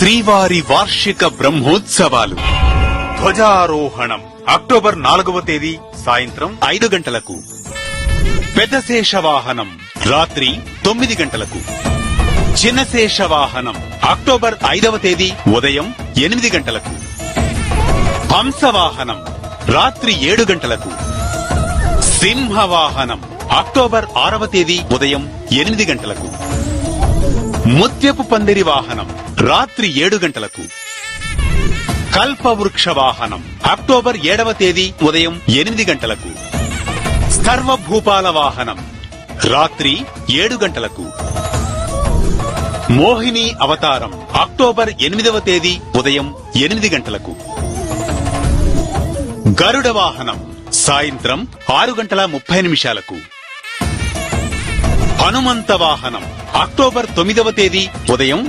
శ్రీవారి వార్షిక బ్రహ్మోత్సవాలు. ధ్వజారోహణం అక్టోబర్ 4వ తేదీ సాయంత్రం 5 గంటలకు. పెద్ద శేషవాహనం రాత్రి 9 గంటలకు. చిన్న శేషవాహనం అక్టోబర్ 5వ తేదీ ఉదయం 8 గంటలకు. హంసవాహనం రాత్రి 7 గంటలకు. సింహవాహనం అక్టోబర్ 6వ తేదీ ఉదయం 8 గంటలకు. ముత్యపు పందిరి వాహనం రాత్రి 7 గంటలకు. కల్పవృక్ష వాహనం అక్టోబర్ 7వ తేదీ ఉదయం 8 గంటలకు. సర్వభూపాల వాహనం రాత్రి 7 గంటలకు. మోహిని అవతారం అక్టోబర్ 8వ తేదీ ఉదయం 8 గంటలకు. గరుడ వాహనం సాయంత్రం 6:30 హనుమంత వాహనం అక్టోబర్ 9వ తేదీ ఉదయం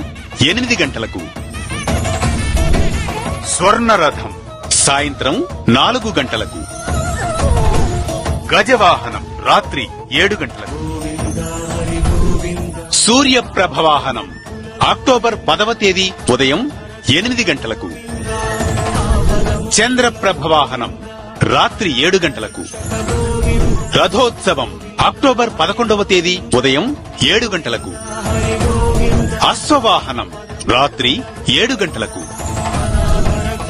8 గంటలకు. స్వర్ణరథం సాయంత్రం 4 గంటలకు. గజవాహనం రాత్రి 7 గంటలకు. సూర్యప్రభ వాహనం అక్టోబర్ 10వ తేదీ ఉదయం 8 గంటలకు. చంద్రప్రభ వాహనం రాత్రి 7 గంటలకు. రథోత్సవం అక్టోబర్ 11వ తేదీ ఉదయం 7 గంటలకు. అశ్వవాహనం రాత్రి 7 గంటలకు.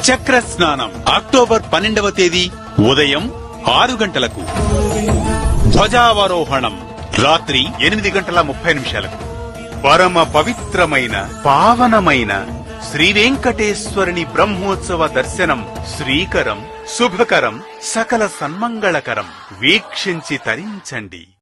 చక్ర స్నానం అక్టోబర్ 12వ తేదీ ఉదయం 6 గంటలకు. ధ్వజావరోహణం రాత్రి 8:30 పరమ పవిత్రమైన పావనమైన శ్రీ వెంకటేశ్వరుని బ్రహ్మోత్సవ దర్శనం శ్రీకరం శుభకరం సకల సన్మంగళకరం. వీక్షించి తరించండి.